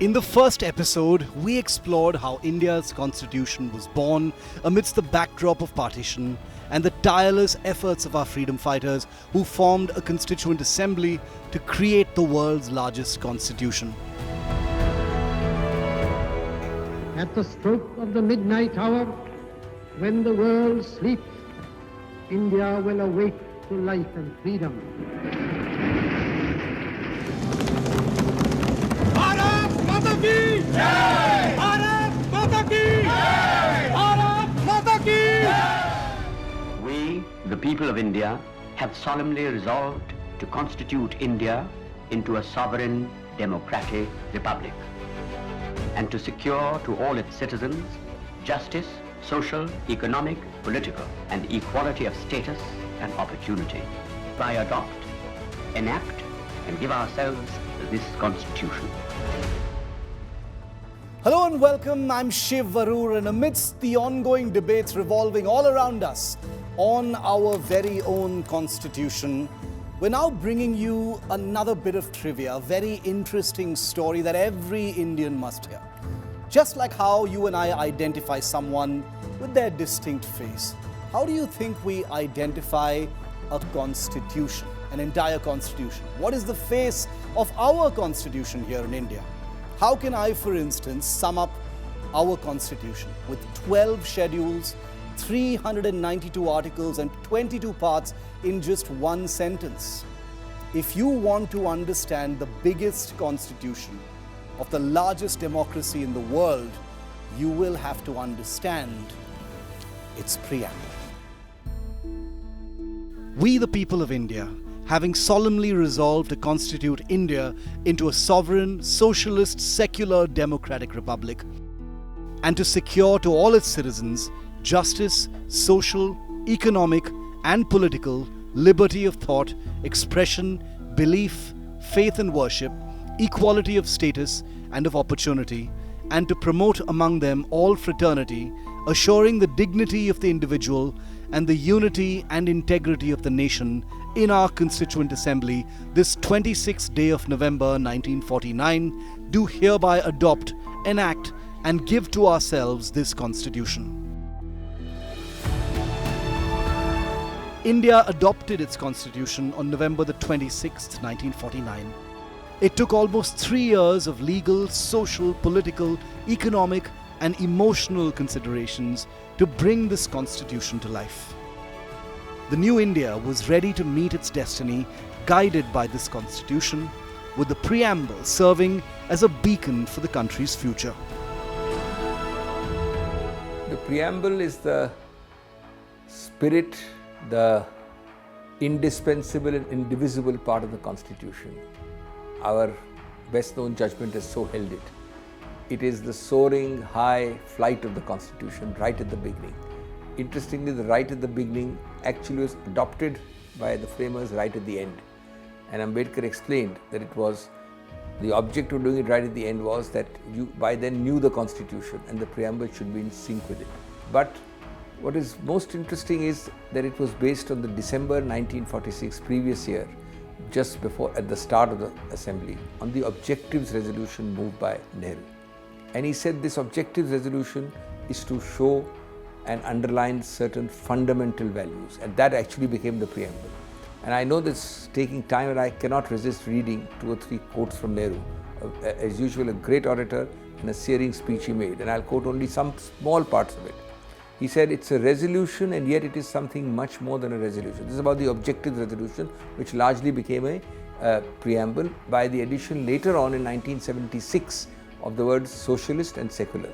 In the first episode, we explored how India's constitution was born amidst the backdrop of partition and the tireless efforts of our freedom fighters who formed a constituent assembly to create the world's largest constitution. At the stroke of the midnight hour, when the world sleeps, India will awake to life and freedom. Bharat माता की जय! भारत माता की जय! भारत माता की जय! We, the people of India, have solemnly resolved to constitute India into a sovereign, democratic republic, and to secure to all its citizens justice, social, economic, political, and equality of status and opportunity. By adopt, enact, and give ourselves this constitution. Hello and welcome, I'm Shiv Varur, and amidst the ongoing debates revolving all around us on our very own constitution, we're now bringing you another bit of trivia, a very interesting story that every Indian must hear. Just like how you and I identify someone with their distinct face, how do you think we identify a constitution, an entire constitution? What is the face of our constitution here in India? How can I, for instance, sum up our constitution with 12 schedules, 392 articles and 22 parts in just one sentence? If you want to understand the biggest constitution of the largest democracy in the world, you will have to understand its preamble. We, the people of India, having solemnly resolved to constitute India into a sovereign, socialist, secular, democratic republic, and to secure to all its citizens justice, social, economic, and political, liberty of thought, expression, belief, faith and worship, equality of status and of opportunity, and to promote among them all fraternity, assuring the dignity of the individual and the unity and integrity of the nation, in our Constituent Assembly this 26th day of November 1949, do hereby adopt, enact and give to ourselves this Constitution. India adopted its Constitution on November the 26th, 1949. It took almost 3 years of legal, social, political, economic and emotional considerations to bring this Constitution to life. The new India was ready to meet its destiny, guided by this Constitution, with the preamble serving as a beacon for the country's future. The preamble is the spirit, the indispensable and indivisible part of the Constitution. Our best known judgment has so held it. It is the soaring high flight of the Constitution right at the beginning. Interestingly, the right at the beginning actually was adopted by the framers right at the end. And Ambedkar explained that it was the object of doing it right at the end was that you by then knew the Constitution and the preamble should be in sync with it. But what is most interesting is that it was based on the December 1946 previous year, just before at the start of the assembly, on the objectives resolution moved by Nehru. And he said this objectives resolution is to show and underline certain fundamental values, and that actually became the preamble. And I know this taking time, and I cannot resist reading 2 or 3 quotes from Nehru. As usual, a great orator and a searing speech he made, and I'll quote only some small parts of it. He said, it's a resolution and yet it is something much more than a resolution. This is about the objective resolution, which largely became a preamble by the addition later on in 1976 of the words socialist and secular.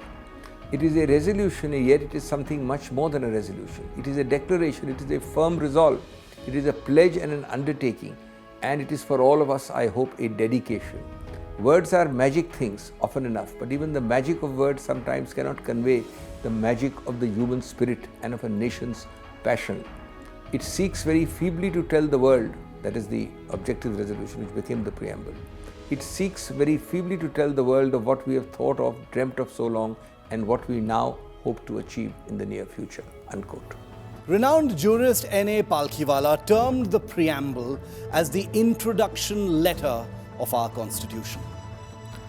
It is a resolution and yet it is something much more than a resolution. It is a declaration, it is a firm resolve, it is a pledge and an undertaking, and it is for all of us, I hope, a dedication. Words are magic things often enough, but even the magic of words sometimes cannot convey the magic of the human spirit and of a nation's passion. It seeks very feebly to tell the world, that is the objective resolution which became the preamble. It seeks very feebly to tell the world of what we have thought of, dreamt of so long, and what we now hope to achieve in the near future. Unquote. Renowned jurist N.A. Palkhiwala termed the preamble as the introduction letter of our Constitution.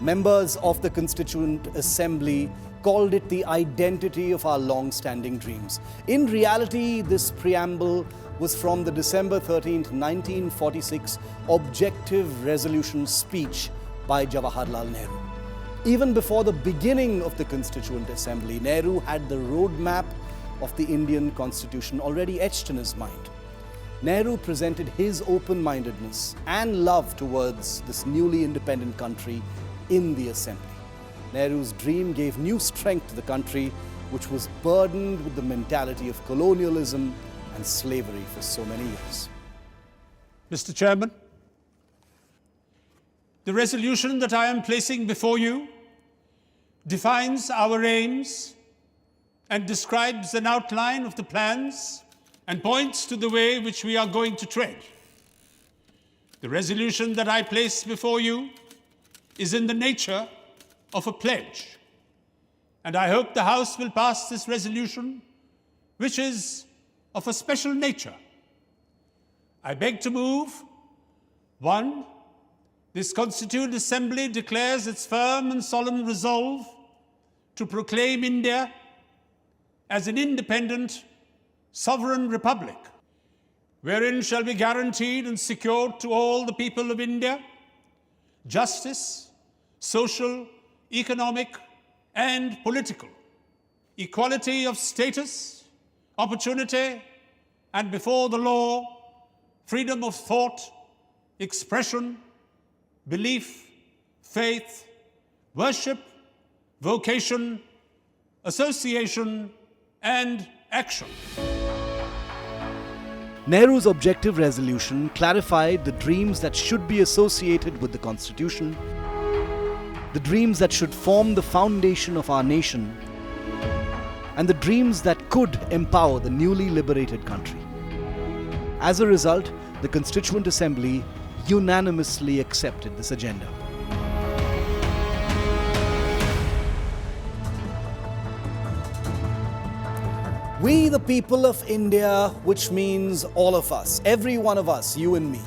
Members of the Constituent Assembly called it the identity of our long-standing dreams. In reality, this preamble was from the December 13th, 1946 Objective Resolution speech by Jawaharlal Nehru. Even before the beginning of the Constituent Assembly, Nehru had the roadmap of the Indian Constitution already etched in his mind. Nehru presented his open-mindedness and love towards this newly independent country in the Assembly. Nehru's dream gave new strength to the country, which was burdened with the mentality of colonialism and slavery for so many years. Mr. Chairman, the resolution that I am placing before you defines our aims and describes an outline of the plans and points to the way which we are going to tread. The resolution that I place before you is in the nature of a pledge, and I hope the House will pass this resolution, which is of a special nature. I beg to move, 1, this Constituent Assembly declares its firm and solemn resolve to proclaim India as an independent, sovereign republic, wherein shall be guaranteed and secured to all the people of India justice, social, economic, and political, equality of status, opportunity, and before the law, freedom of thought, expression, belief, faith, worship, vocation, association, and action. Nehru's objective resolution clarified the dreams that should be associated with the Constitution, the dreams that should form the foundation of our nation, and the dreams that could empower the newly liberated country. As a result, the Constituent Assembly unanimously accepted this agenda. We, the people of India, which means all of us, every one of us, you and me.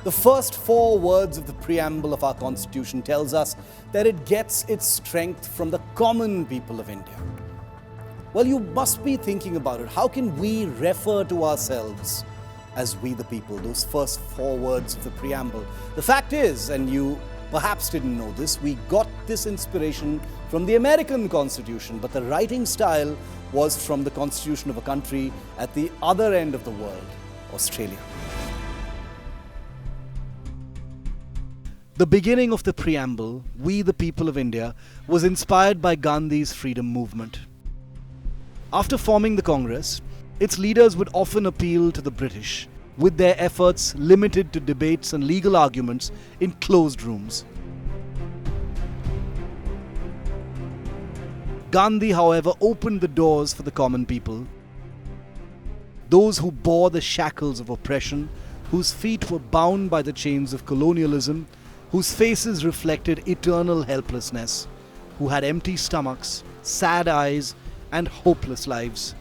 The first 4 words of the preamble of our Constitution tells us that it gets its strength from the common people of India. Well, you must be thinking about it. How can we refer to ourselves as we the people, those first 4 words of the preamble? The fact is, and you perhaps didn't know this, we got this inspiration from the American Constitution, but the writing style was from the Constitution of a country at the other end of the world, Australia. The beginning of the preamble, We the People of India, was inspired by Gandhi's freedom movement. After forming the Congress, its leaders would often appeal to the British, with their efforts limited to debates and legal arguments in closed rooms. Gandhi, however, opened the doors for the common people, those who bore the shackles of oppression, whose feet were bound by the chains of colonialism, whose faces reflected eternal helplessness, who had empty stomachs, sad eyes, and hopeless lives.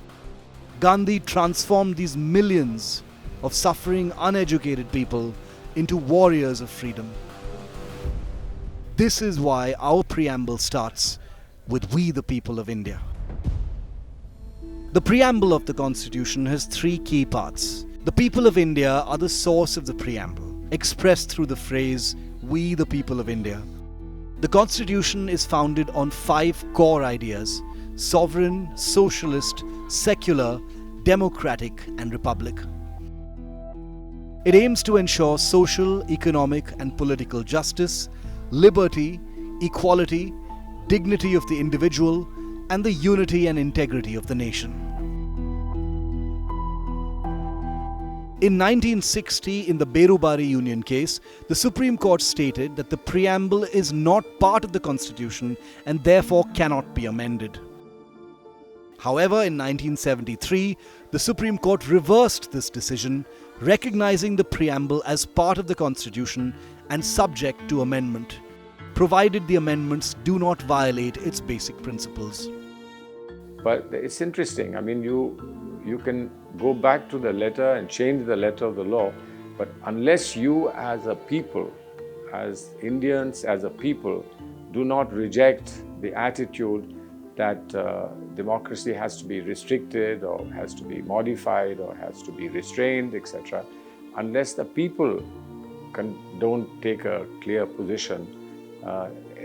Gandhi transformed these millions of suffering, uneducated people into warriors of freedom. This is why our preamble starts with We the People of India. The preamble of the Constitution has 3 key parts. The people of India are the source of the preamble, expressed through the phrase, We the People of India. The Constitution is founded on 5 core ideas: sovereign, socialist, secular, democratic, and republic. It aims to ensure social, economic, and political justice, liberty, equality, dignity of the individual, and the unity and integrity of the nation. In 1960, in the Berubari Union case, the Supreme Court stated that the preamble is not part of the Constitution and therefore cannot be amended. However, in 1973, the Supreme Court reversed this decision, recognizing the preamble as part of the Constitution and subject to amendment, provided the amendments do not violate its basic principles. But it's interesting. I mean, you can go back to the letter and change the letter of the law, but unless you as a people, as Indians, as a people, do not reject the attitude that democracy has to be restricted or has to be modified or has to be restrained, etc., unless the people don't take a clear position,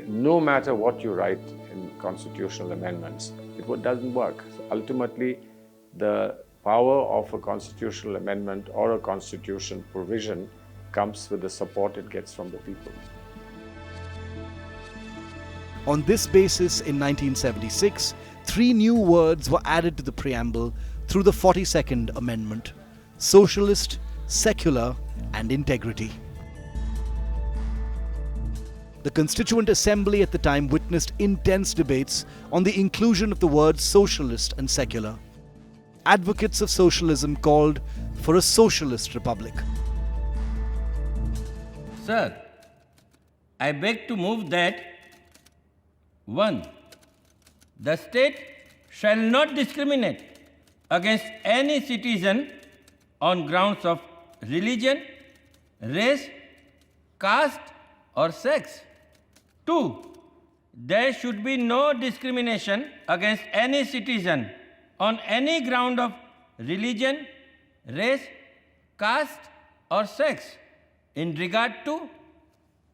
no matter what you write in constitutional amendments, it doesn't work. So ultimately, the power of a constitutional amendment or a constitution provision comes with the support it gets from the people. On this basis, in 1976, 3 new words were added to the preamble through the 42nd Amendment: socialist, secular, and integrity. The Constituent Assembly at the time witnessed intense debates on the inclusion of the words socialist and secular. Advocates of socialism called for a socialist republic. Sir, I beg to move that 1. The state shall not discriminate against any citizen on grounds of religion, race, caste, or sex. 2. There should be no discrimination against any citizen on any ground of religion, race, caste, or sex in regard to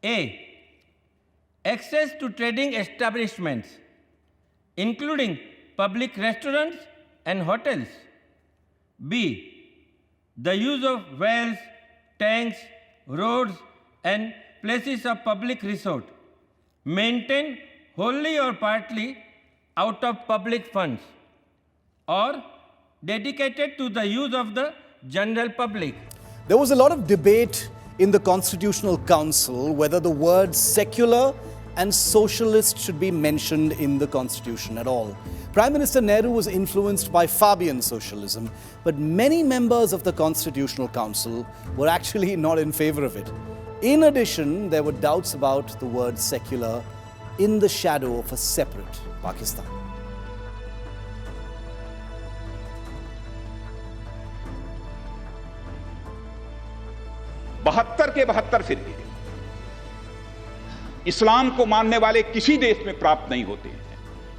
A. Access to trading establishments, including public restaurants and hotels. B. The use of wells, tanks, roads, and places of public resort, maintained wholly or partly out of public funds, or dedicated to the use of the general public. There was a lot of debate in the Constitutional Council whether the words secular and socialist should be mentioned in the Constitution at all. Prime Minister Nehru was influenced by Fabian socialism, but many members of the Constitutional Council were actually not in favor of it. In addition, there were doubts about the word secular in the shadow of a separate Pakistan. बहत्तर के 72 फिरके इस्लाम को मानने वाले किसी देश में प्राप्त नहीं होते हैं।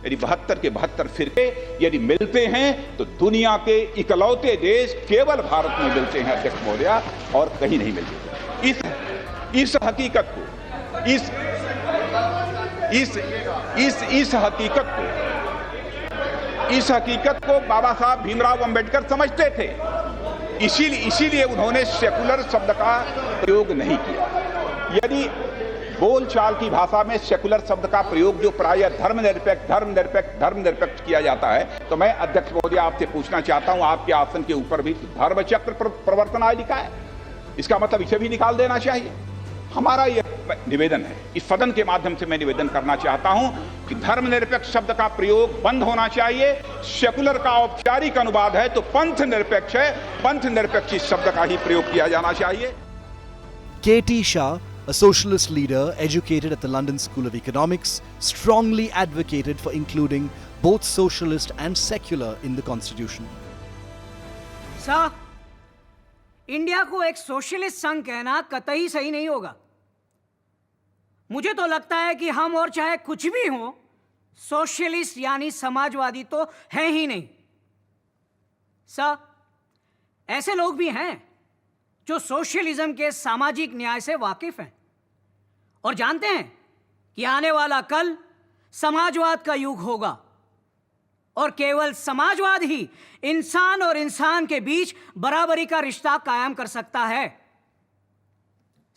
यदि 72 के 72 फिरके यदि मिलते हैं तो दुनिया के इकलौते देश केवल भारत में मिलते हैं अध्यक्ष महोदया, और कहीं नहीं मिलते। इस हकीकत को इस हकीकत को बाबा साहब भीमराव अंबेडकर समझते थे, इसीलिए उन्होंने सेकुलर शब्द का प्रयोग नहीं किया। यदि बोलचाल की भाषा में सेकुलर शब्द का प्रयोग जो प्रायः धर्मनिरपेक्ष किया जाता है, तो मैं अध्यक्ष महोदय आपसे पूछना चाहता हूं, आपके आसन के ऊपर भी धर्मचक्र प्रवर्तनाय लिखा है, इसका मतलब इसे भी निकाल देना चाहिए। हमारा यह निवेदन है, इस सदन के माध्यम से मैं निवेदन करना चाहता हूं कि धर्मनिरपेक्ष शब्द का प्रयोग बंद होना चाहिए। सेकुलर का औपचारिक अनुवाद है तो पंथ निरपेक्ष है, पंथ निरपेक्ष इस शब्द का ही प्रयोग किया जाना चाहिए। K.T. Shah, a socialist leader educated at the London School of Economics, strongly advocated for including both socialist and secular in the Constitution. Sir, India को एक सोशलिस्ट संघ कहना कतई सही नहीं होगा। मुझे तो लगता है कि हम और चाहे कुछ भी हो, सोशलिस्ट यानी समाजवादी तो है ही नहीं। सर, ऐसे लोग भी हैं जो सोशलिज्म के सामाजिक न्याय से वाकिफ हैं और जानते हैं कि आने वाला कल समाजवाद का युग होगा और केवल समाजवाद ही इंसान और इंसान के बीच बराबरी का रिश्ता कायम कर सकता है।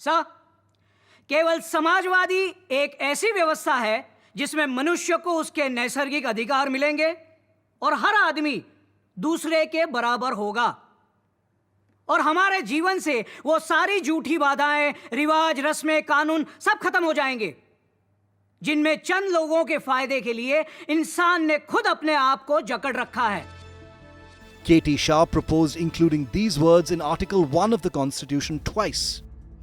सर, केवल समाजवादी एक ऐसी व्यवस्था है जिसमें मनुष्य को उसके नैसर्गिक अधिकार मिलेंगे और हर आदमी दूसरे के बराबर होगा और हमारे जीवन से वो सारी झूठी बाधाएं, रिवाज, रस्में, कानून सब खत्म हो जाएंगे जिनमें चंद लोगों के फायदे के लिए इंसान ने खुद अपने आप को जकड़ रखा है। K.T. Shah proposed including these words in Article 1 of the Constitution twice,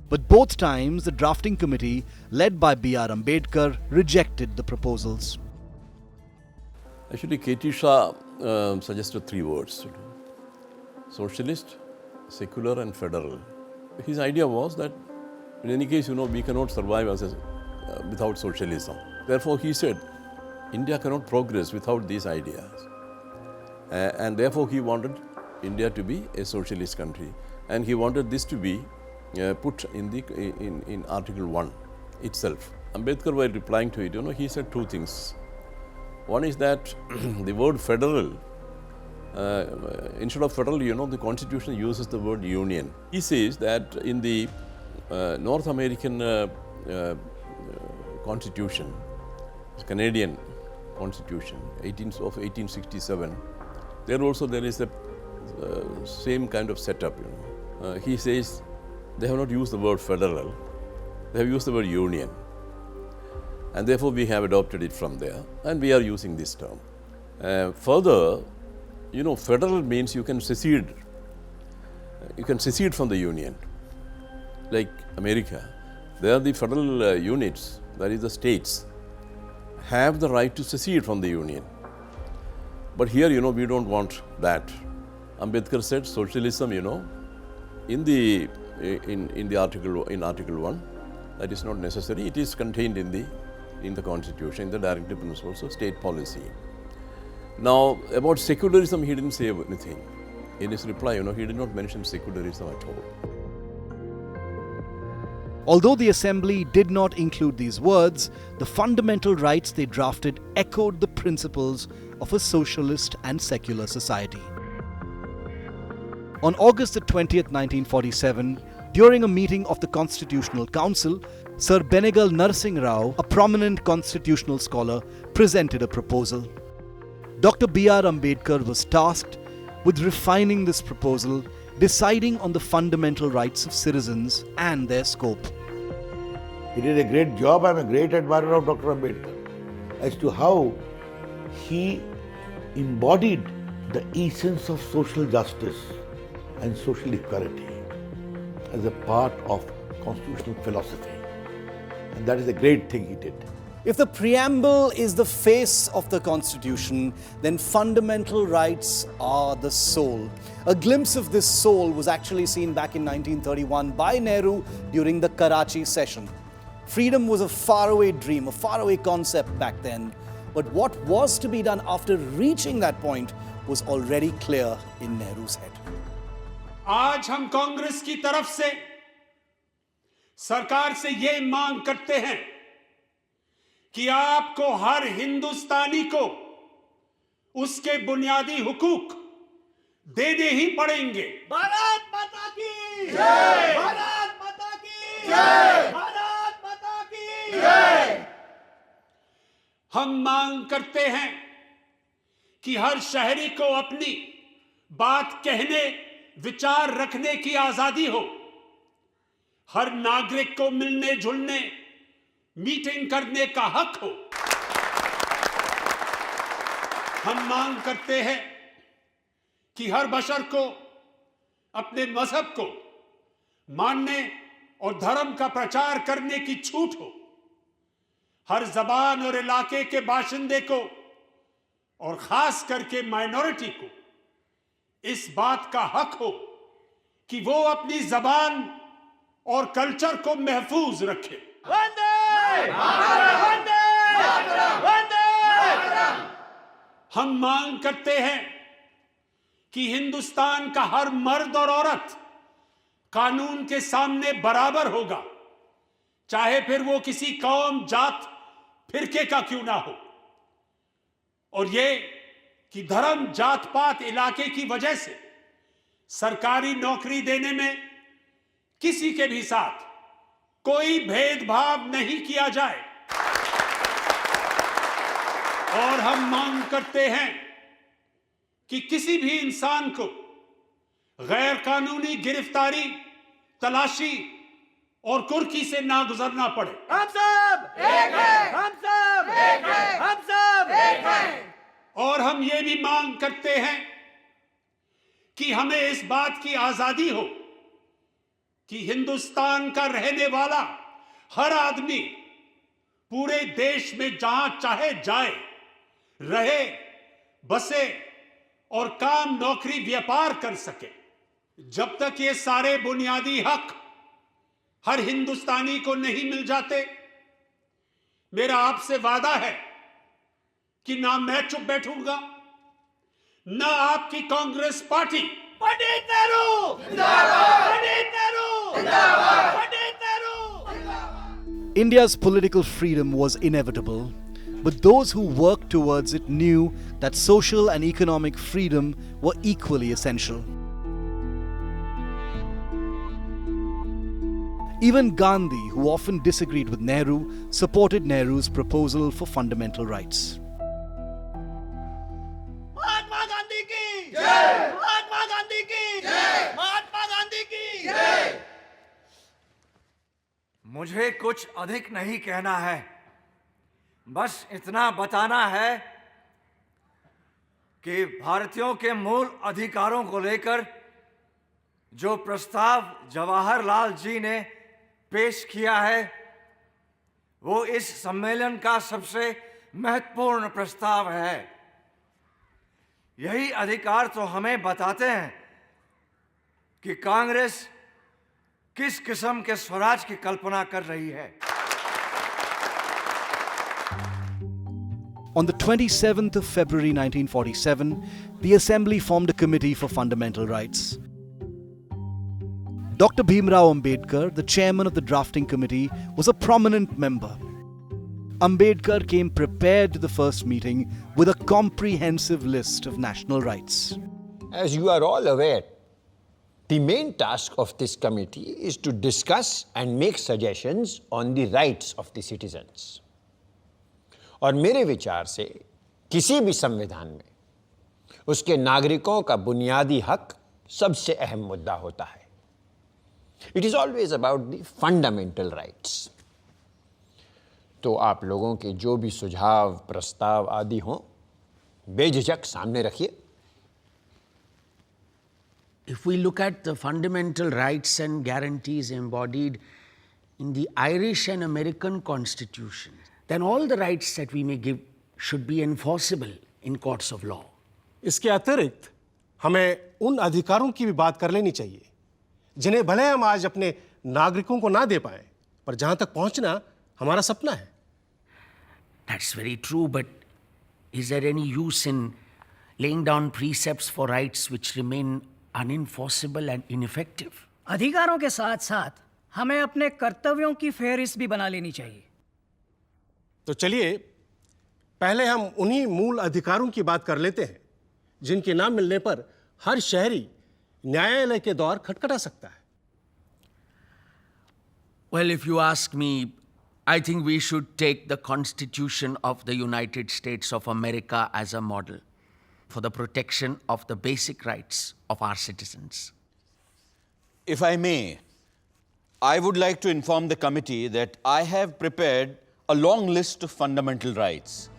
but both times the drafting committee, led by B.R. Ambedkar, rejected the proposals. Actually, K.T. Shah suggested 3 words: socialist, secular and federal. His idea was that In any case, we cannot survive without socialism. Therefore, he said, India cannot progress without these ideas. And therefore, he wanted India to be a socialist country. And he wanted this to be put in Article 1 itself. Ambedkar, while replying to it, he said two things. One is that the word federal, instead of federal, the Constitution uses the word union. He says that in the North American Constitution, Canadian Constitution, of 1867, there is a same kind of setup. He says they have not used the word federal, they have used the word union. And therefore, we have adopted it from there, and we are using this term. Further, federal means you can secede. You can secede from the union. Like America, there the federal units, that is the states, have the right to secede from the union. But here, we don't want that. Ambedkar said socialism, in Article 1, that is not necessary. It is contained in the Constitution, in the directive principles of state policy. Now, about secularism, he didn't say anything. In his reply, he did not mention secularism at all. Although the Assembly did not include these words, the fundamental rights they drafted echoed the principles of a socialist and secular society. On August 20th, 1947, during a meeting of the Constitutional Council, Sir Benegal Narsingh Rao, a prominent constitutional scholar, presented a proposal. Dr. B.R. Ambedkar was tasked with refining this proposal, deciding on the fundamental rights of citizens and their scope. He did a great job. I'm a great admirer of Dr. Ambedkar as to how he embodied the essence of social justice and social equality as a part of constitutional philosophy. And that is a great thing he did. If the preamble is the face of the Constitution, then fundamental rights are the soul. A glimpse of this soul was actually seen back in 1931 by Nehru during the Karachi session. Freedom was a faraway dream, a faraway concept back then. But what was to be done after reaching that point was already clear in Nehru's head. आज हम कांग्रेस की तरफ से सरकार से ये मांग करते हैं कि आपको हर हिंदुस्तानी को उसके बुनियादी हुकूक देने ही पड़ेंगे। भारत माता की जय! भारत माता की जय! भारत माता की जय! हम मांग करते हैं कि हर शहरी को अपनी बात कहने, विचार रखने की आजादी हो। हर नागरिक को मिलने जुलने, मीटिंग करने का हक हो। हम मांग करते हैं कि हर बशर को अपने मजहब को मानने और धर्म का प्रचार करने की छूट हो। हर जबान और इलाके के बाशिंदे को और खास करके माइनॉरिटी को इस बात का हक हो कि वो अपनी जबान और कल्चर को महफूज रखे। वंदे मातरम! वंदे मातरम! हम मांग करते हैं कि हिंदुस्तान का हर मर्द और औरत कानून के सामने बराबर होगा, चाहे फिर वो किसी कौम, जात, फिरके का क्यों ना हो। और ये कि धर्म, जात पात, इलाके की वजह से सरकारी नौकरी देने में किसी के भी साथ कोई भेदभाव नहीं किया जाए। और हम मांग करते हैं कि किसी भी इंसान को गैर कानूनी गिरफ्तारी, तलाशी और कुर्की से ना गुजरना पड़े। हम सब एक हैं, हम सब एक हैं, हम सब एक हैं। और हम ये भी मांग करते हैं कि हमें इस बात की आजादी हो कि हिंदुस्तान का रहने वाला हर आदमी पूरे देश में जहां चाहे जाए, रहे, बसे और काम, नौकरी, व्यापार कर सके। जब तक ये सारे बुनियादी हक हर हिंदुस्तानी को नहीं मिल जाते। मेरा आपसे वादा है कि ना मैं चुप बैठूंगा, ना आपकी कांग्रेस पार्टी। पंडित नेहरू जिंदाबाद! पंडित नेहरू जिंदाबाद! Pandit Nehru! India's political freedom was inevitable, but those who worked towards it knew that social and economic freedom were equally essential. Even Gandhi, who often disagreed with Nehru, supported Nehru's proposal for fundamental rights. Mahatma Gandhi की जय! महात्मा गांधी की जय! महात्मा गांधी की जय! मुझे कुछ अधिक नहीं कहना है, बस इतना बताना है कि भारतीयों के मूल अधिकारों को लेकर जो प्रस्ताव जवाहरलाल जी ने पेश किया है, वो इस सम्मेलन का सबसे महत्वपूर्ण प्रस्ताव है। यही अधिकार तो हमें बताते हैं कि कांग्रेस किस किस्म के स्वराज की कल्पना कर रही है। On the 27th of February 1947, the Assembly formed a Committee for Fundamental Rights. Dr. Bhimrao Ambedkar, the chairman of the drafting committee, was a prominent member. Ambedkar came prepared to the first meeting with a comprehensive list of national rights. As you are all aware, the main task of this committee is to discuss and make suggestions on the rights of the citizens. और मेरे विचार से किसी भी संविधान में उसके नागरिकों का बुनियादी हक सबसे अहम मुद्दा होता है। It is always about the fundamental rights. तो आप लोगों के जो भी सुझाव, प्रस्ताव आदि हों, बेझिझक सामने रखिए। If we look at the fundamental rights and guarantees embodied in the Irish and American Constitution, then all the rights that we may give should be enforceable in courts of law. इसके अतिरिक्त हमें उन अधिकारों की भी बात कर लेनी चाहिए जिन्हें भले हम आज अपने नागरिकों को ना दे पाए, पर जहां तक पहुंचना हमारा सपना है। That's very true, but is there any use in laying down precepts for rights which remain unenforceable and ineffective? अधिकारों के साथ साथ हमें अपने कर्तव्यों की फेहरिस्त भी बना लेनी चाहिए। तो चलिए पहले हम उन्हीं मूल अधिकारों की बात कर लेते हैं जिनके ना मिलने पर हर शहरी न्यायालय के द्वार खटखटा सकता है। Well, if you ask me, I think we should take the Constitution of the United States of America as a model for the protection of the basic rights of our citizens. If I may, I would like to inform the committee that I have prepared a long list of fundamental rights.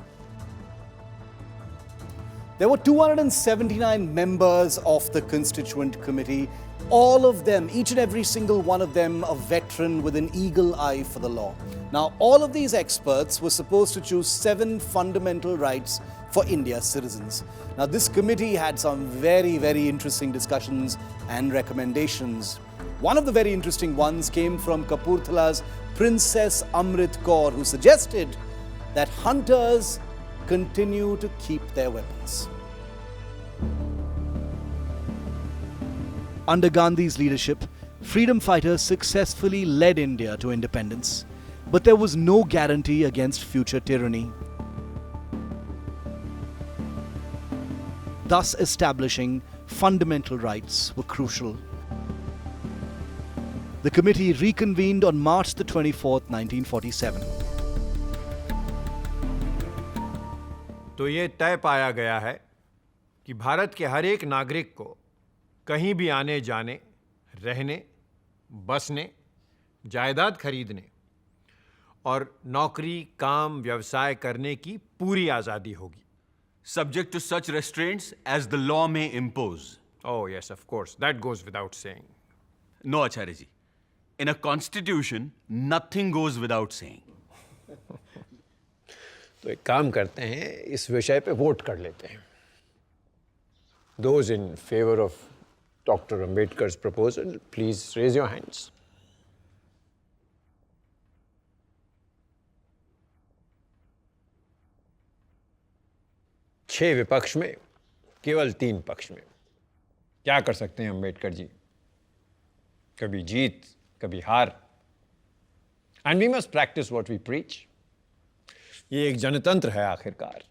There were 279 members of the Constituent Committee, all of them, each and every single one of them, a veteran with an eagle eye for the law. Now, all of these experts were supposed to choose 7 fundamental rights for India's citizens. Now, this committee had some very, very interesting discussions and recommendations. One of the very interesting ones came from Kapurthala's Princess Amrit Kaur, who suggested that hunters continue to keep their weapons. Under Gandhi's leadership, freedom fighters successfully led India to independence, but there was no guarantee against future tyranny. Thus, establishing fundamental rights were crucial. The committee reconvened on March the 24th, 1947. तो ये तय पाया गया है कि भारत के हर एक नागरिक को कहीं भी आने जाने, रहने, बसने, जायदाद खरीदने और नौकरी, काम, व्यवसाय करने की पूरी आज़ादी होगी। Subject to such restraints as the law may impose. Oh yes, of course. That goes without saying. No, Acharya ji. In a constitution, nothing goes without saying. तो एक काम करते हैं, इस विषय पे वोट कर लेते हैं। Those in favor of Dr. Ambedkar's proposal, please raise your hands. 6 विपक्ष में केवल 3 पक्ष में। क्या कर सकते हैं अंबेडकर जी? कभी जीत, कभी हार। And we must practice what we preach. ये एक जनतंत्र है आखिरकार।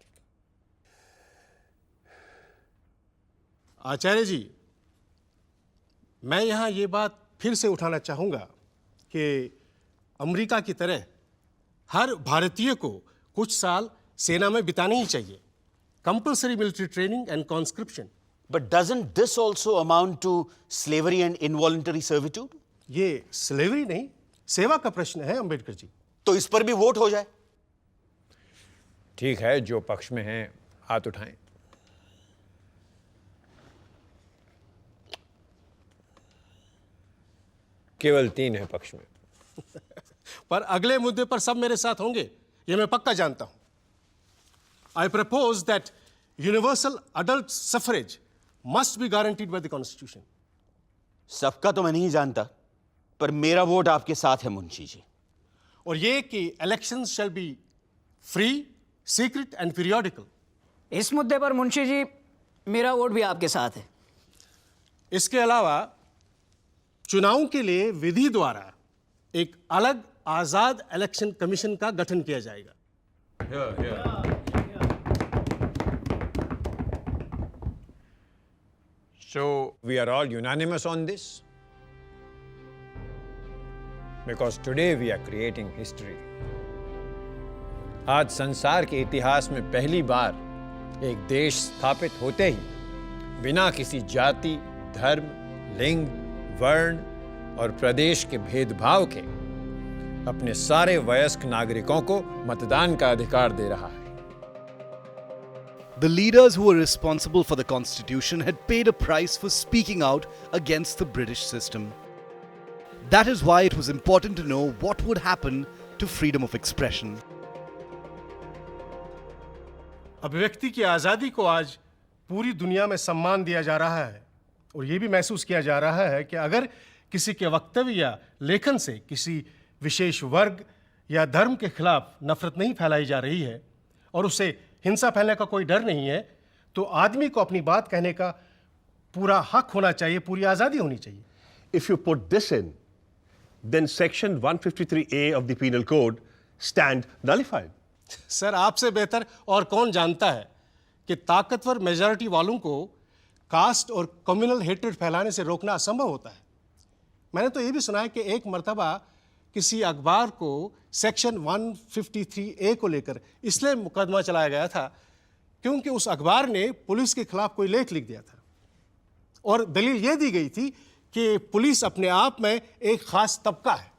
आचार्य जी, मैं यहां ये बात फिर से उठाना चाहूंगा कि अमेरिका की तरह हर भारतीय को कुछ साल सेना में बिताने ही चाहिए। Compulsory military training and conscription. But doesn't this also amount to slavery and involuntary servitude? ये स्लेवरी नहीं, सेवा का प्रश्न है अंबेडकर जी। तो इस पर भी वोट हो जाए। ठीक है, जो पक्ष में हैं हाथ उठाएं। केवल 3 है पक्ष में। पर अगले मुद्दे पर सब मेरे साथ होंगे, ये मैं पक्का जानता हूं। I propose that universal adult suffrage must be guaranteed by the constitution. सबका तो मैं नहीं जानता, पर मेरा वोट आपके साथ है मुंशी जी। और ये कि elections shall be free, secret and periodical. इस मुद्दे पर मुंशी जी मेरा वोट भी आपके साथ है। इसके अलावा चुनाव के लिए विधि द्वारा एक अलग आजाद इलेक्शन कमीशन का गठन किया जाएगा। So we are all unanimous on this? Because today we are creating history. आज संसार के इतिहास में पहली बार एक देश स्थापित होते ही बिना किसी जाति, धर्म, लिंग, वर्ण और प्रदेश के भेदभाव के अपने सारे वयस्क नागरिकों को मतदान का अधिकार दे रहा है। The leaders who were responsible for the Constitution had paid a price for speaking out against the British system. That is why it was important to know what would happen to freedom of expression. अभिव्यक्ति की आज़ादी को आज पूरी दुनिया में सम्मान दिया जा रहा है और ये भी महसूस किया जा रहा है कि अगर किसी के वक्तव्य या लेखन से किसी विशेष वर्ग या धर्म के खिलाफ नफरत नहीं फैलाई जा रही है और उससे हिंसा फैलने का कोई डर नहीं है, तो आदमी को अपनी बात कहने का पूरा हक होना चाहिए, पूरी आज़ादी होनी चाहिए। If you put this in, then section 153A of the penal code stand nullified. Sir, आपसे बेहतर और कौन जानता है कि ताकतवर मेजॉरिटी वालों को कास्ट और कम्युनल हेट्रेड फैलाने से रोकना असंभव होता है। मैंने तो ये भी सुना है कि एक मर्तबा किसी अखबार को सेक्शन 153A को लेकर इसलिए मुकदमा चलाया गया था क्योंकि उस अखबार ने पुलिस के खिलाफ कोई लेख लिख दिया था और दलील ये दी गई थी कि पुलिस अपने आप में एक खास तबका है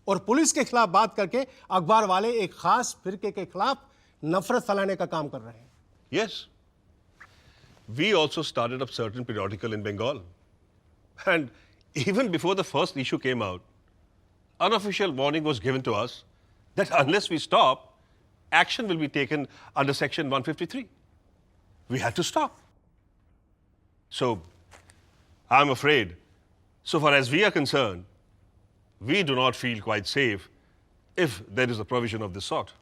और पुलिस के खिलाफ बात करके अखबार वाले एक खास फिरके के खिलाफ नफरत फैलाने का काम कर रहे हैं। Yes. We also started up certain periodical in Bengal. And even before the first issue came out, unofficial warning was given to us that unless we stop, action will be taken under section 153. We had to stop. So, I'm afraid, so far as we are concerned, we do not feel quite safe if there is a provision of this sort.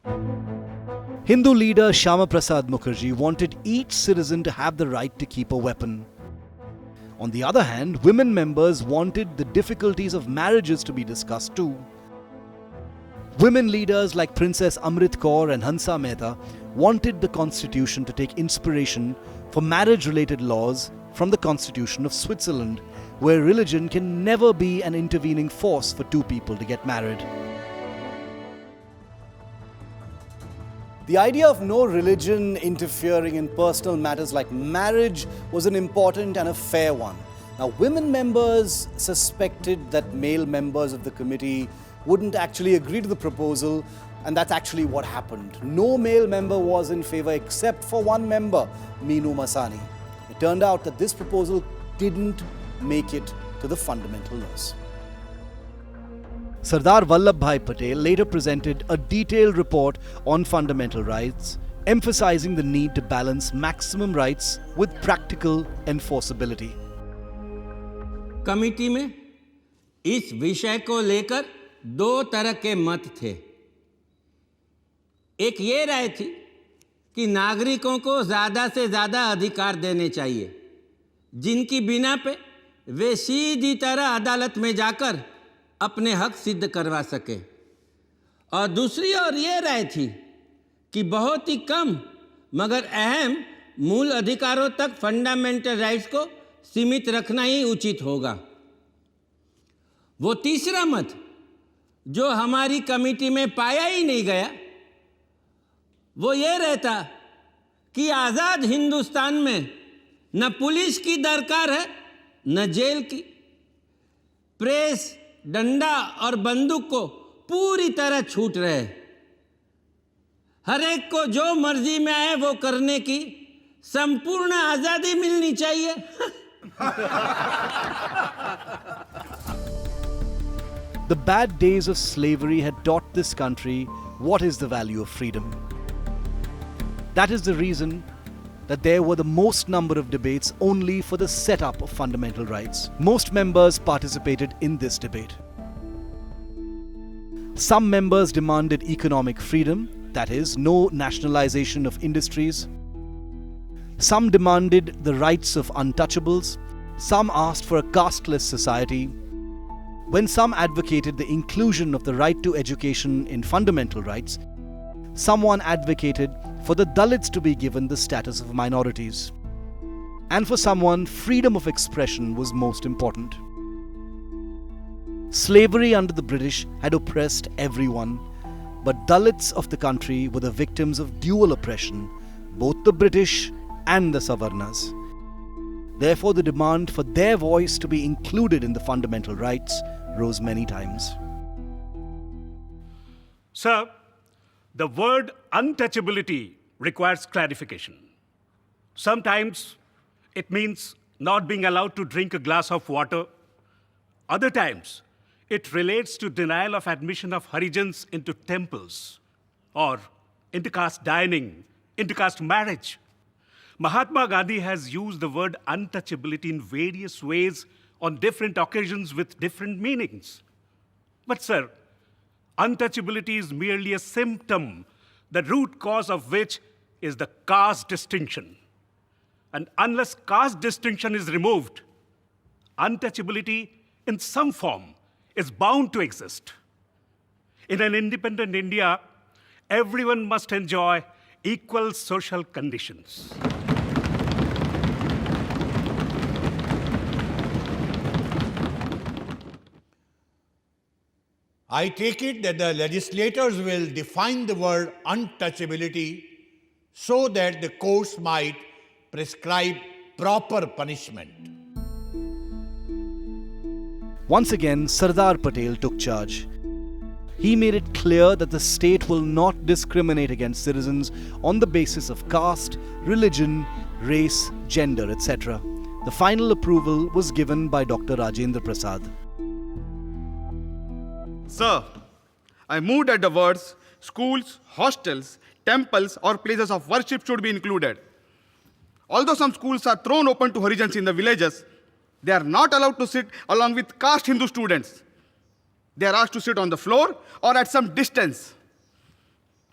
Hindu leader Shyama Prasad Mukherjee wanted each citizen to have the right to keep a weapon. On the other hand, women members wanted the difficulties of marriages to be discussed too. Women leaders like Princess Amrit Kaur and Hansa Mehta wanted the constitution to take inspiration for marriage-related laws from the Constitution of Switzerland, where religion can never be an intervening force for two people to get married. The idea of no religion interfering in personal matters like marriage was an important and a fair one. Now, women members suspected that male members of the committee wouldn't actually agree to the proposal, and that's actually what happened. No male member was in favor except for one member, Meenu Masani. It turned out that this proposal didn't make it to the fundamental laws. Sardar Vallabhbhai Patel later presented a detailed report on fundamental rights, emphasizing the need to balance maximum rights with practical enforceability. Committee में इस विषय को लेकर दो तरह के मत थे। एक ये राय थी कि नागरिकों को ज़्यादा से ज़्यादा अधिकार देने चाहिए, जिनकी बिना पे वे सीधी तरह अदालत में जाकर अपने हक सिद्ध करवा सके। और दूसरी ओर ये राय थी कि बहुत ही कम मगर अहम मूल अधिकारों तक फंडामेंटल राइट्स को सीमित रखना ही उचित होगा। वो तीसरा मत जो हमारी कमेटी में पाया ही नहीं गया वो ये रहता कि आज़ाद हिंदुस्तान में न पुलिस की दरकार है न जेल की। प्रेस डंडा और बंदूक को पूरी तरह छूट रहे, हर एक को जो मर्जी में आए वो करने की संपूर्ण आज़ादी मिलनी चाहिए। The bad days of slavery had taught this country what is the value of freedom. That is the reason that there were the most number of debates only for the setup of fundamental rights. Most members participated in this debate. Some members demanded economic freedom, that is, no nationalization of industries. Some demanded the rights of untouchables. Some asked for a casteless society. When some advocated the inclusion of the right to education in fundamental rights, someone advocated for the Dalits to be given the status of minorities. And for someone, freedom of expression was most important. Slavery under the British had oppressed everyone, but Dalits of the country were the victims of dual oppression, both the British and the Savarnas. Therefore, the demand for their voice to be included in the fundamental rights rose many times. Sir, the word untouchability requires clarification. Sometimes it means not being allowed to drink a glass of water. Other times, it relates to denial of admission of Harijans into temples or intercaste dining, intercaste marriage. Mahatma Gandhi has used the word untouchability in various ways on different occasions with different meanings. But sir, untouchability is merely a symptom, the root cause of which is the caste distinction. And unless caste distinction is removed, untouchability in some form is bound to exist. In an independent India, everyone must enjoy equal social conditions. I take it that the legislators will define the word untouchability so that the courts might prescribe proper punishment. Once again, Sardar Patel took charge. He made it clear that the state will not discriminate against citizens on the basis of caste, religion, race, gender, etc. The final approval was given by Dr. Rajendra Prasad. Sir, I move that the words schools, hostels, temples or places of worship should be included. Although some schools are thrown open to Harijans in the villages, they are not allowed to sit along with caste Hindu students. They are asked to sit on the floor or at some distance.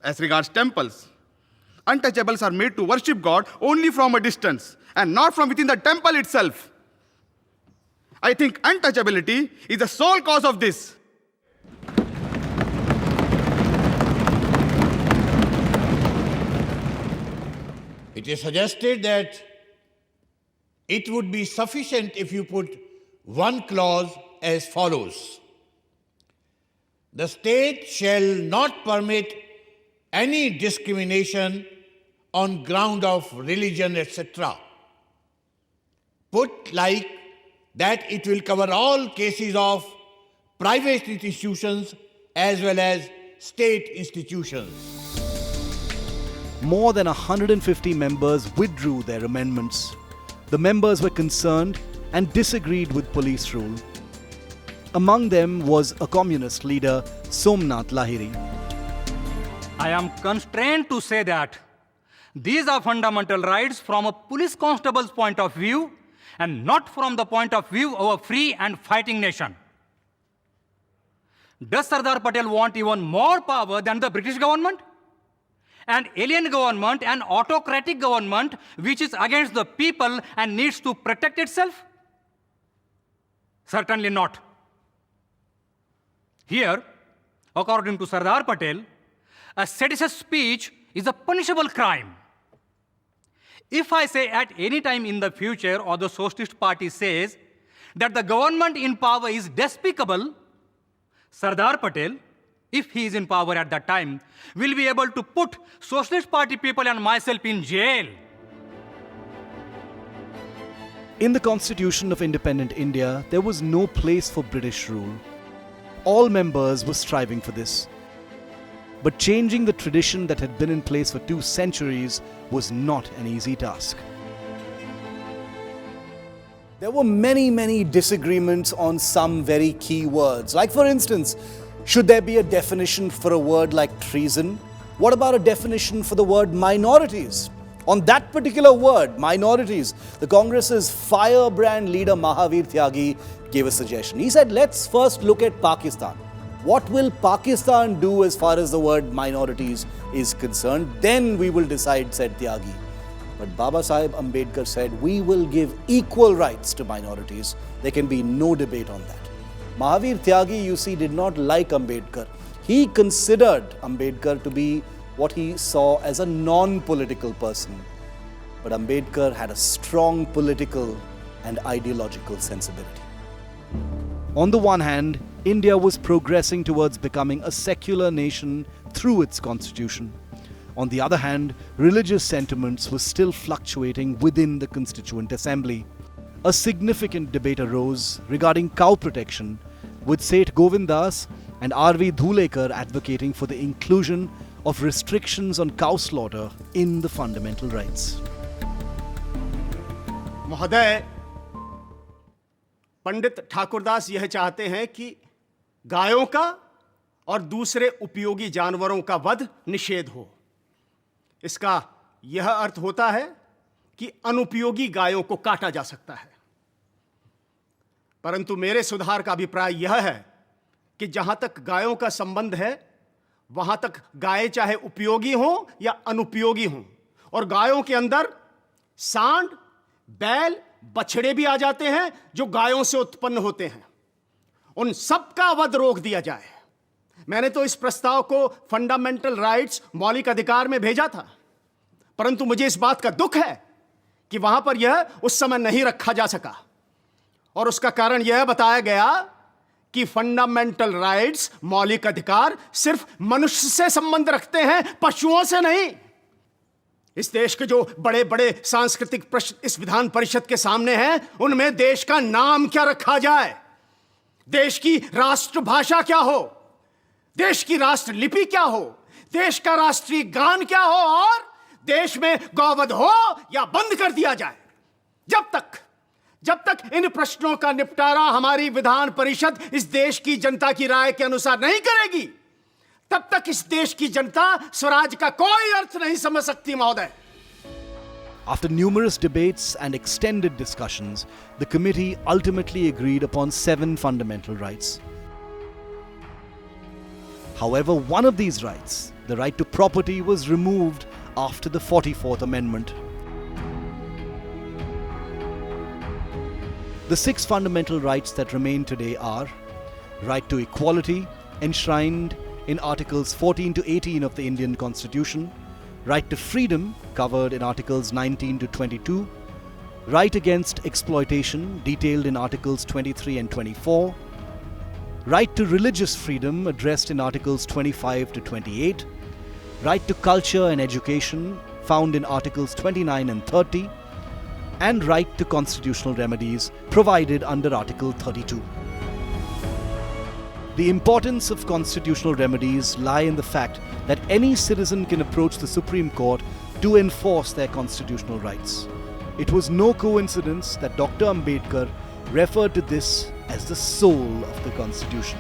As regards temples, untouchables are made to worship God only from a distance and not from within the temple itself. I think untouchability is the sole cause of this. It is suggested that it would be sufficient if you put one clause as follows. The state shall not permit any discrimination on ground of religion, etc. Put like that it will cover all cases of private institutions as well as state institutions. More than 150 members withdrew their amendments. The members were concerned and disagreed with police rule. Among them was a communist leader, Somnath Lahiri. I am constrained to say that these are fundamental rights from a police constable's point of view and not from the point of view of a free and fighting nation. Does Sardar Patel want even more power than the British government? an alien government, an autocratic government which is against the people and needs to protect itself? Certainly not. Here, according to Sardar Patel, a seditious speech is a punishable crime. If I say at any time in the future, or the Socialist Party says that the government in power is despicable, Sardar Patel, if he is in power at that time, will be able to put Socialist Party people and myself in jail. In the Constitution of Independent India, there was no place for British rule. All members were striving for this. But changing the tradition that had been in place for 2 centuries was not an easy task. There were many disagreements on some very key words. Like, for instance, should there be a definition for a word like treason? What about a definition for the word minorities? On that particular word, minorities, the Congress's firebrand leader Mahavir Tyagi gave a suggestion. He said, let's first look at Pakistan. What will Pakistan do as far as the word minorities is concerned? Then we will decide, said Tyagi. But Baba Saheb Ambedkar said, we will give equal rights to minorities. There can be no debate on that. Mahavir Tyagi, you see, did not like Ambedkar. He considered Ambedkar to be what he saw as a non-political person. But Ambedkar had a strong political and ideological sensibility. On the one hand, India was progressing towards becoming a secular nation through its constitution. On the other hand, religious sentiments were still fluctuating within the Constituent Assembly. A significant debate arose regarding cow protection, with Seth Govindas and R.V. Dhulekar advocating for the inclusion of restrictions on cow slaughter in the fundamental rights. महोदय, पंडित ठाकुरदास यह चाहते हैं कि गायों का और दूसरे उपयोगी जानवरों का वध निषेध हो। इसका यह अर्थ होता है कि अनुपयोगी गायों को काटा जा सकता है। परंतु मेरे सुधार का अभिप्राय यह है कि जहां तक गायों का संबंध है, वहां तक गायें चाहे उपयोगी हों या अनुपयोगी हों, और गायों के अंदर सांड, बैल, बछड़े भी आ जाते हैं जो गायों से उत्पन्न होते हैं, उन सब का वध रोक दिया जाए। मैंने तो इस प्रस्ताव को फंडामेंटल राइट्स, मौलिक अधिकार में भेजा था, परंतु मुझे इस बात का दुख है कि वहां पर यह उस समय नहीं रखा जा सका। और उसका कारण यह बताया गया कि फंडामेंटल राइट्स, मौलिक अधिकार, सिर्फ मनुष्य से संबंध रखते हैं, पशुओं से नहीं। इस देश के जो बड़े बड़े सांस्कृतिक प्रश्न इस विधान परिषद के सामने हैं, उनमें देश का नाम क्या रखा जाए, देश की राष्ट्रभाषा क्या हो, देश की राष्ट्र लिपि क्या हो, देश का राष्ट्रीय गान क्या हो, और देश में गौवध हो या बंद कर दिया जाए। जब तक इन प्रश्नों का निपटारा हमारी विधान परिषद इस देश की जनता की राय के अनुसार नहीं करेगी, तब तक इस देश की जनता स्वराज का कोई अर्थ नहीं समझ सकती, महोदय। After numerous debates and extended discussions, the committee ultimately agreed upon 7 fundamental rights. However, one of these rights, the right to property, was removed after the 44th Amendment. The 6 fundamental rights that remain today are right to equality, enshrined in Articles 14 to 18 of the Indian Constitution, right to freedom, covered in Articles 19 to 22, right against exploitation, detailed in Articles 23 and 24, right to religious freedom, addressed in Articles 25 to 28, right to culture and education, found in Articles 29 and 30, and right to constitutional remedies, provided under Article 32. The importance of constitutional remedies lie in the fact that any citizen can approach the Supreme Court to enforce their constitutional rights. It was no coincidence that Dr. Ambedkar referred to this as the soul of the Constitution.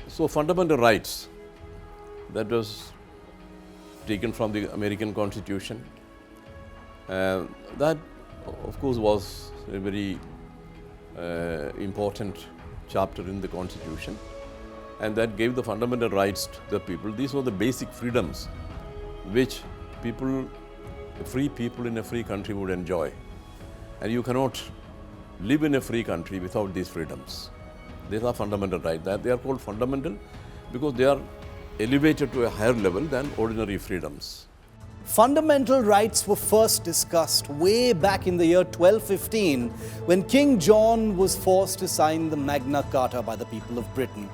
So fundamental rights, that was taken from the American Constitution. That, of course, was a very important chapter in the Constitution. and that gave the fundamental rights to the people. These were the basic freedoms which free people in a free country would enjoy. And you cannot live in a free country without these freedoms. These are fundamental rights. They are called fundamental because they are elevated to a higher level than ordinary freedoms. Fundamental rights were first discussed way back in the year 1215 when King John was forced to sign the Magna Carta by the people of Britain.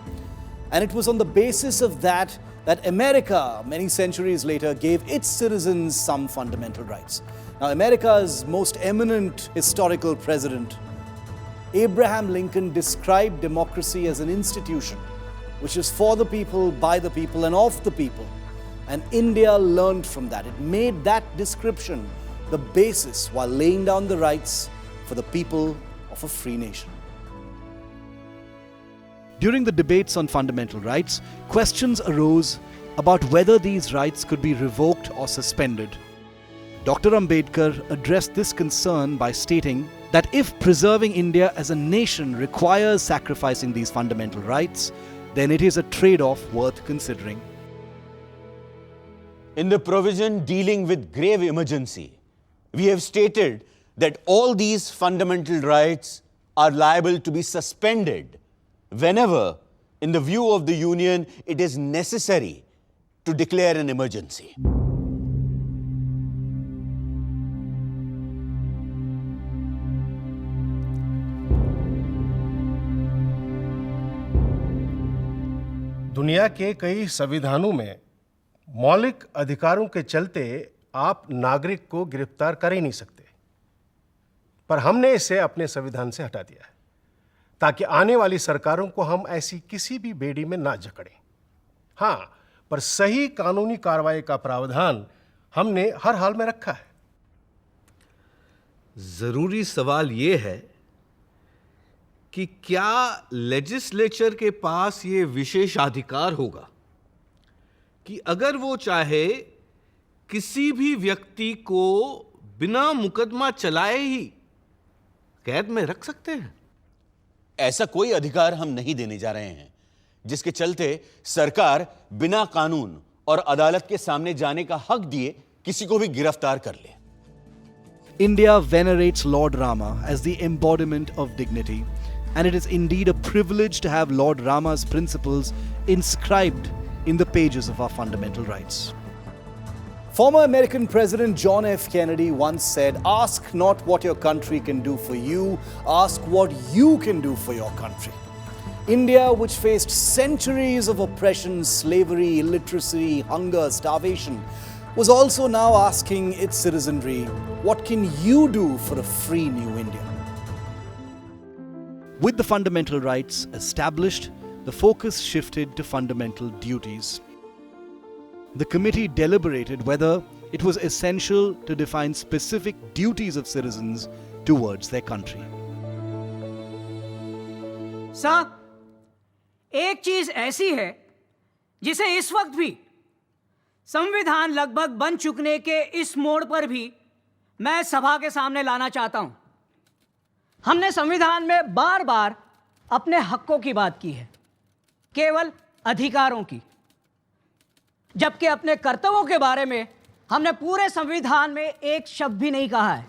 And it was on the basis of that America, many centuries later, gave its citizens some fundamental rights. Now, America's most eminent historical president, Abraham Lincoln, described democracy as an institution which is for the people, by the people, and of the people. And India learned from that. It made that description the basis while laying down the rights for the people of a free nation. During the debates on fundamental rights, questions arose about whether these rights could be revoked or suspended. Dr. Ambedkar addressed this concern by stating that if preserving India as a nation requires sacrificing these fundamental rights, then it is a trade-off worth considering. In the provision dealing with grave emergency, we have stated that all these fundamental rights are liable to be suspended whenever, in the view of the Union, it is necessary to declare an emergency. दुनिया के कई संविधानों में मौलिक अधिकारों के चलते आप नागरिक को गिरफ्तार कर ही नहीं सकते, पर हमने इसे अपने संविधान से हटा दिया है ताकि आने वाली सरकारों को हम ऐसी किसी भी बेड़ी में ना जकड़ें। हाँ, पर सही कानूनी कार्रवाई का प्रावधान हमने हर हाल में रखा है। जरूरी सवाल ये है कि क्या लेजिस्लेचर के पास ये विशेषाधिकार होगा कि अगर वो चाहे किसी भी व्यक्ति को बिना मुकदमा चलाए ही कैद में रख सकते हैं? ऐसा कोई अधिकार हम नहीं देने जा रहे हैं जिसके चलते सरकार बिना कानून और अदालत के सामने जाने का हक दिए किसी को भी गिरफ्तार कर ले। India venerates Lord Rama as the embodiment of dignity, and it is indeed a privilege to have Lord Rama's principles inscribed in the pages of our fundamental rights. Former American President John F. Kennedy once said, "Ask not what your country can do for you, ask what you can do for your country." India, which faced centuries of oppression, slavery, illiteracy, hunger, starvation, was also now asking its citizenry, what can you do for a free new India? With the fundamental rights established, the focus shifted to fundamental duties. The committee deliberated whether it was essential to define specific duties of citizens towards their country. साहब, एक चीज ऐसी है जिसे इस वक्त भी संविधान लगभग बन चुकने के इस मोड़ पर भी मैं सभा के सामने लाना चाहता हूं। हमने संविधान में बार बार अपने हकों की बात की है, केवल अधिकारों की, जबकि अपने कर्तव्यों के बारे में हमने पूरे संविधान में एक शब्द भी नहीं कहा है।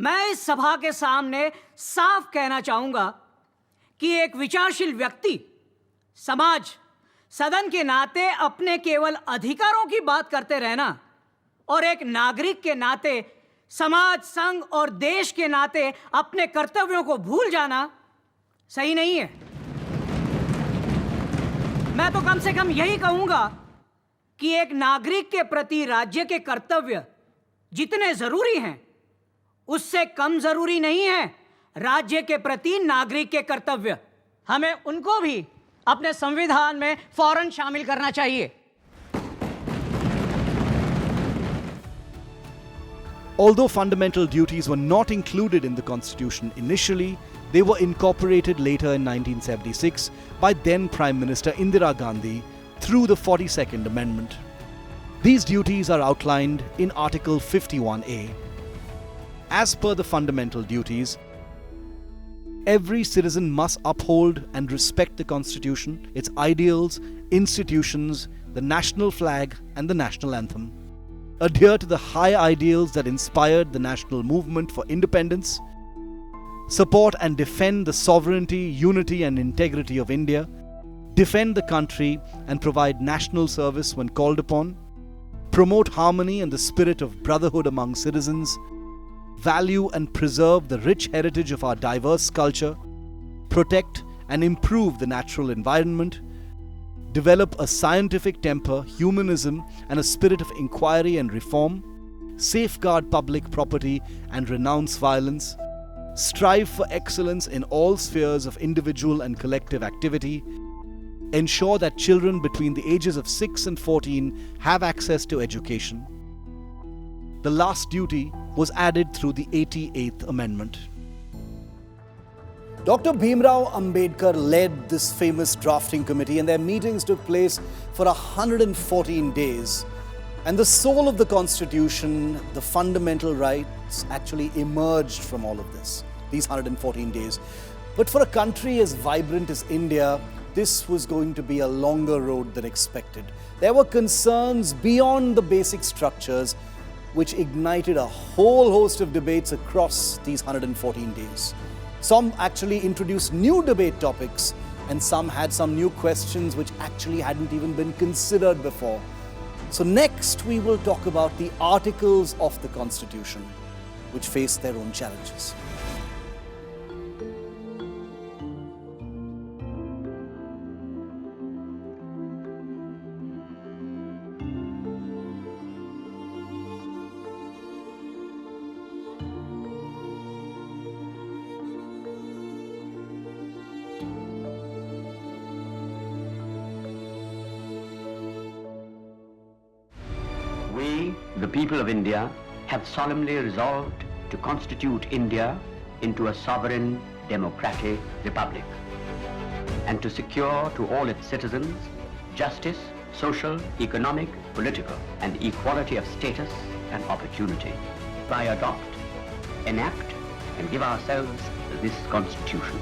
मैं इस सभा के सामने साफ कहना चाहूंगा कि एक विचारशील व्यक्ति, समाज, सदन के नाते अपने केवल अधिकारों की बात करते रहना और एक नागरिक के नाते समाज, संघ और देश के नाते अपने कर्तव्यों को भूल जाना सही नहीं है। मैं तो कम से कम यही कहूंगा कि एक नागरिक के प्रति राज्य के कर्तव्य जितने जरूरी हैं, उससे कम जरूरी नहीं है राज्य के प्रति नागरिक के कर्तव्य। हमें उनको भी अपने संविधान में फौरन शामिल करना चाहिए। Although fundamental duties were not included in the Constitution initially, they were incorporated later in 1976 by then Prime Minister Indira Gandhi through the 42nd Amendment. These duties are outlined in Article 51A. As per the fundamental duties, Every citizen must uphold and respect the Constitution, its ideals, institutions, the national flag, and the national anthem. Adhere to the high ideals that inspired the national movement for independence. Support and defend the sovereignty, unity, and integrity of India. Defend the country and provide national service when called upon. Promote harmony and the spirit of brotherhood among citizens. Value and preserve the rich heritage of our diverse culture. Protect and improve the natural environment. Develop a scientific temper, humanism, and a spirit of inquiry and reform. Safeguard public property and renounce violence. Strive for excellence in all spheres of individual and collective activity. Ensure that children between the ages of 6 and 14 have access to education. The last duty was added through the 88th Amendment. Dr. Bhimrao Ambedkar led this famous drafting committee, and their meetings took place for 114 days. And the soul of the Constitution, the fundamental rights, actually emerged from all of this, these 114 days. But for a country as vibrant as India, this was going to be a longer road than expected. There were concerns beyond the basic structures, which ignited a whole host of debates across these 114 days. Some actually introduced new debate topics, and some had some new questions which actually hadn't even been considered before. So next we will talk about the articles of the Constitution, which face their own challenges. We, the people of India, have solemnly resolved to constitute India into a sovereign, democratic republic, and to secure to all its citizens justice, social, economic, political, and equality of status and opportunity. I adopt, enact, and give ourselves this Constitution.